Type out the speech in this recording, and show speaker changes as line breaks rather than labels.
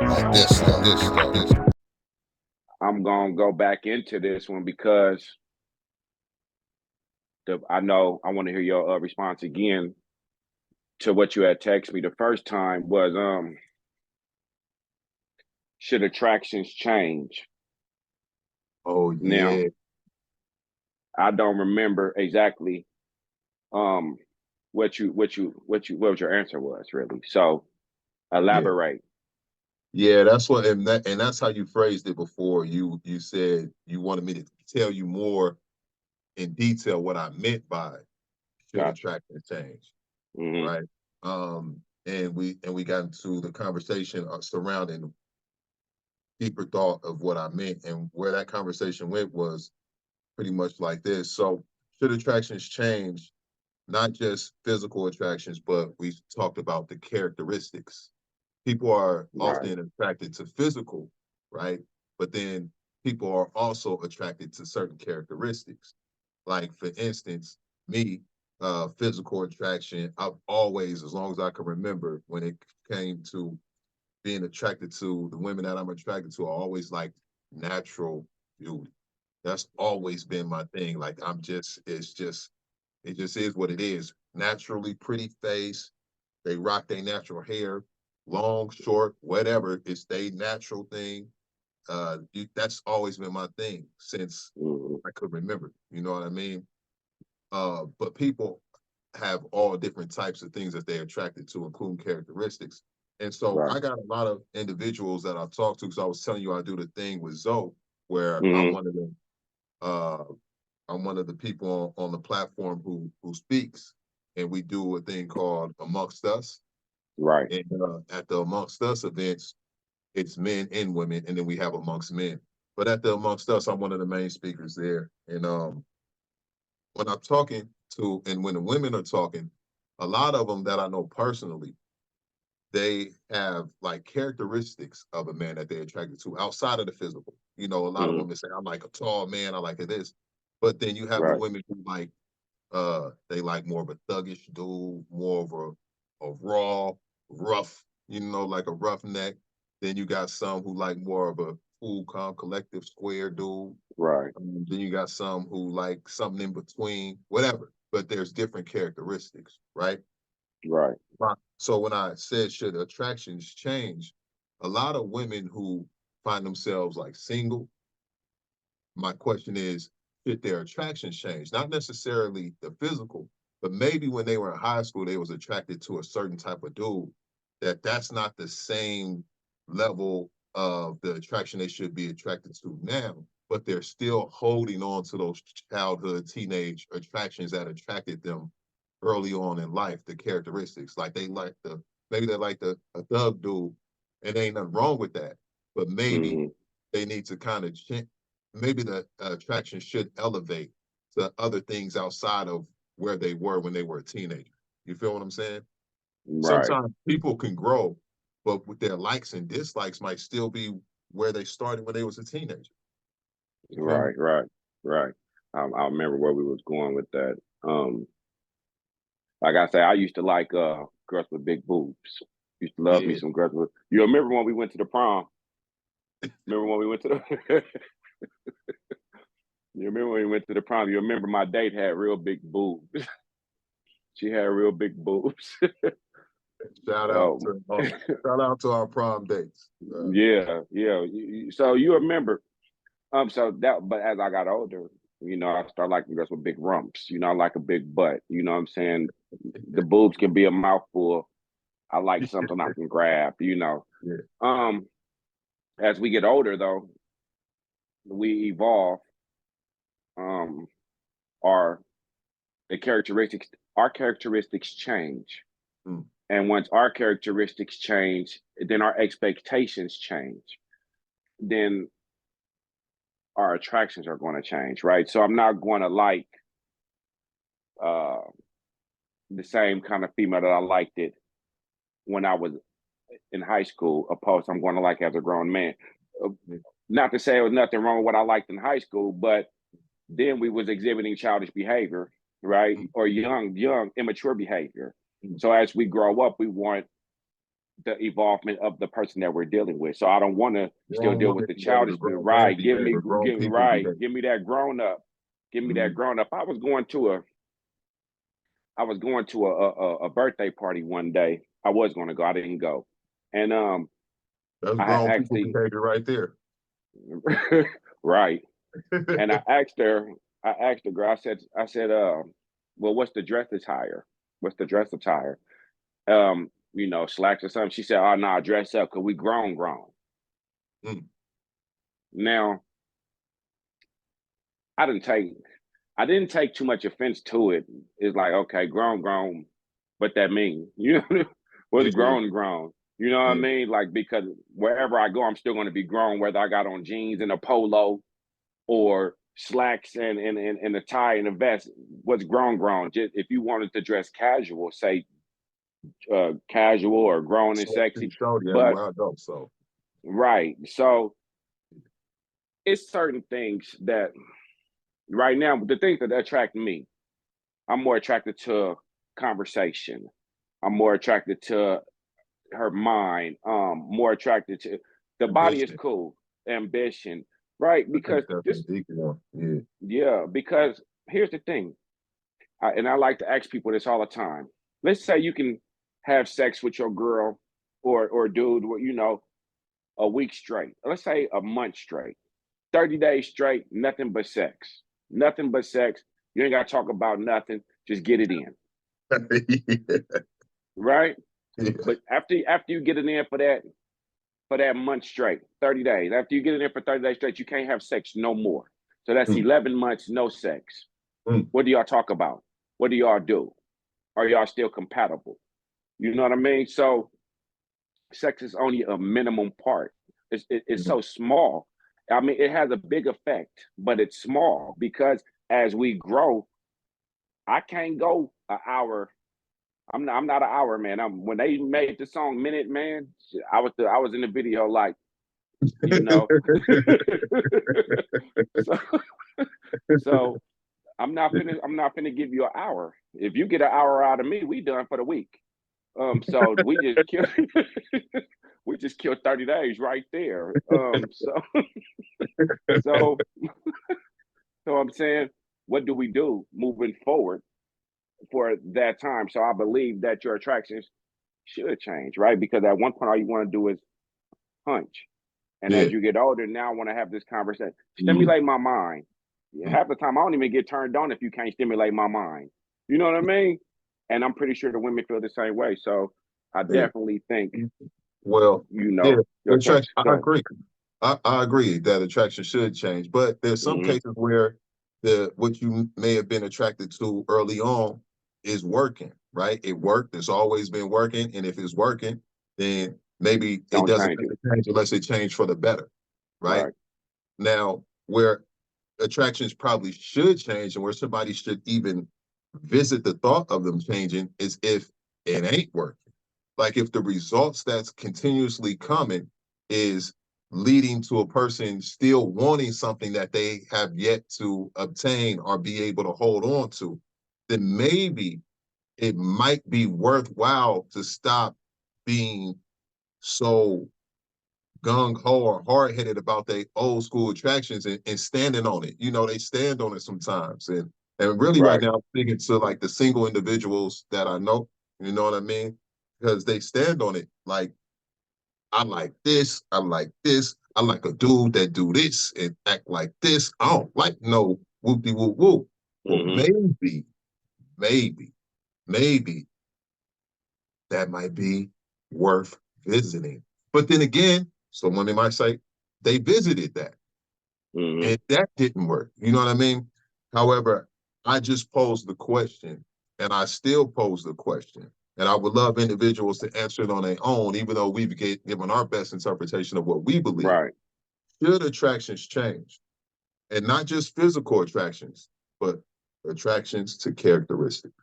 Like this stuff.
I'm gonna go back into this one because I know I want to hear your response again to what you had texted me the first time was should attractions change?
Oh
Now
yeah,
I don't remember exactly um what your answer was really. So
yeah,
elaborate.
yeah. That's what, and that's how you phrased it before. You said you wanted me to tell you more in detail what I meant by should
Gotcha.
attraction change,
Hmm.
right? And we got into the conversation surrounding deeper thought of what I meant, and where that conversation went was pretty much like this. So, should attractions change? Not just physical attractions, but we talked about the characteristics. People are
Right.
often attracted to physical, right? But then people are also attracted to certain characteristics. Like, for instance, me, physical attraction, I've always, as long as I can remember, when it came to being attracted to the women that I'm attracted to, I always like natural beauty. That's always been my thing. Like, it just is what it is. Naturally pretty face. They rock their natural hair, long, short, whatever. It's their natural thing. That's always been my thing since
Hmm.
I could remember. You know what I mean? But people have all different types of things that they're attracted to, including characteristics. And so
Right.
I got a lot of individuals that I've talked to. Because I was telling you I do the thing with Zoe, where
Hmm.
uh, I'm one of the people on the platform who speaks, and we do a thing called Amongst Us.
Right.
And at the Amongst Us events, it's men and women, and then we have Amongst Men. But at the Amongst Us, I'm one of the main speakers there. And when I'm talking and when the women are talking, a lot of them that I know personally, they have like characteristics of a man that they're attracted to outside of the physical. You know, a lot of
Hmm.
women say, I like a tall man, I like this. But then you have the
Right.
women who they like more of a thuggish dude, more of a raw, rough, like a roughneck. Then you got some who like more of a cool, calm, collective, square dude.
Right.
Then you got some who like something in between, whatever. But there's different characteristics, right?
Right.
So when I said should attractions change, a lot of women who find themselves like single, my question is, should their attractions change? Not necessarily the physical, but maybe when they were in high school, they was attracted to a certain type of dude. That's not the same level of the attraction they should be attracted to now, but they're still holding on to those childhood, teenage attractions that attracted them early on in life, the characteristics. Like maybe they like a thug dude, and ain't nothing wrong with that. But maybe
Hmm.
they need to kind of maybe the attraction should elevate to other things outside of where they were when they were a teenager. You feel what I'm saying?
Right.
Sometimes people can grow, but with their likes and dislikes might still be where they started when they was a teenager. You feel me?
Right. Right. Right. I remember where we was going with that. Like I say, I used to like girls with big boobs. Used to love me
Yeah.
some girls with. You remember when we went to the prom? Remember when we went to the? You remember when we went to the prom? You remember my date had real big boobs. She had real big boobs.
Shout out
um,
to shout out to our prom dates.
yeah, yeah. So you remember? So that, but as I got older, I started liking girls with big rumps. I like a big butt. You know what I'm saying? The boobs can be a mouthful. I like something I can grab.
Yeah.
Um, as we get older, though, we evolve. Um, our the characteristics, our characteristics change,
Mm.
and once our characteristics change, then our expectations change. Then our attractions are going to change, right? So I'm not going to like uh, the same kind of female that I liked it when I was in high school, opposed to I'm going to like as a grown man. Uh,
Yeah.
Not to say there was nothing wrong with what I liked in high school, but then we was exhibiting childish behavior, right?
Mm.
Or young, immature behavior. So as we grow up, we want the evolvement of the person that we're dealing with. So I don't want to still
Grown
deal with
woman
the
behavior,
childish, but
grown man
right,
behavior, grown people behavior.
give me that grown up, give me that grown up. I was going to a birthday party one day. I was going to go, I didn't go, and
That's
I had
grown
asked
people behavior right there.
right, and I asked the girl, I said, well, what's the dress attire? What's the dress attire? Slacks or something. She said, oh no, dress up because we grown.
Mm.
Now I didn't take I didn't take too much offense to it. It's like, okay, grown, what that mean? What's
Yeah,
grown? You know what I
yeah.
mean? Like, because wherever I go, I'm still going to be grown, whether I got on jeans and a polo or slacks and a tie and a vest. What's grown? Just if you wanted to dress casual, say casual or grown and
So
sexy.
shorty
But
everywhere I go. So
right, so it's certain things that right now, the things that attract me, I'm more attracted to conversation. I'm more attracted to her mind. More attracted to the body is
ambition.
cool, ambition, right?
I think
Because
that's a
this,
deep one. Yeah.
yeah. Because here's the thing, and I like to ask people this all the time. Let's say you can have sex with your girl or dude, a week straight. Let's say a month straight, 30 days straight, nothing but sex, nothing but sex. You ain't got to talk about nothing. Just get it in, right?
Yeah.
But after you get it in for that month straight, 30 days. After you get it in for 30 days straight, you can't have sex no more. So that's
Mm,
11 months, no sex.
mm,
What do y'all talk about? What do y'all do? Are y'all still compatible? You know what I mean? So sex is only a minimum part. It's
mm.
so small. I mean, it has a big effect, but it's small because as we grow, I can't go an hour. I'm not an hour man. When they made the song Minute Man, I was in the video like, you know. so so I'm not finna give you an hour. If you get an hour out of me, we done for the week. So we just killed 30 days right there. So so I'm saying, what do we do moving forward for that time? So I believe that your attractions should change, right? Because at one point all you want to do is punch. And
Yeah.
as you get older, now I want to have this conversation.
Mm,
Stimulate my mind.
mm.
Half the time I don't even get turned on if you can't stimulate my mind. You know what I mean? And I'm pretty sure the women feel the same way. So I
Yeah.
definitely think,
Well, yeah,
your
attraction.
attractions
I
good.
agree. I agree that attraction should change, but there's some
Mm-hmm.
cases where the what you may have been attracted to early on is working, right? It worked. It's always been working, and if it's working, then maybe it
Don't
doesn't
change
have
it.
to change unless it changed for the better, right?
Right.
Now, where attractions probably should change, and where somebody should even visit the thought of them changing, is if it ain't working. Like if the results that's continuously coming is leading to a person still wanting something that they have yet to obtain or be able to hold on to, then maybe it might be worthwhile to stop being so gung-ho or hard-headed about their old school attractions and standing on it. You know, they stand on it sometimes. And really right
Right.
now I'm thinking to like the single individuals that I know, you know what I mean? Because they stand on it. Like, I like this, I like this, I like a dude that do this and act like this. I don't like no whoop-de-whoop-whoop. Well,
Mm-hmm.
maybe, maybe that might be worth visiting. But then again, someone might say they visited that
Mm-hmm.
and that didn't work. You know what I mean? However, I just posed the question and I still pose the question. And I would love individuals to answer it on their own, even though we've given our best interpretation of what we believe.
Right.
Should attractions change? And not just physical attractions, but attractions to characteristics.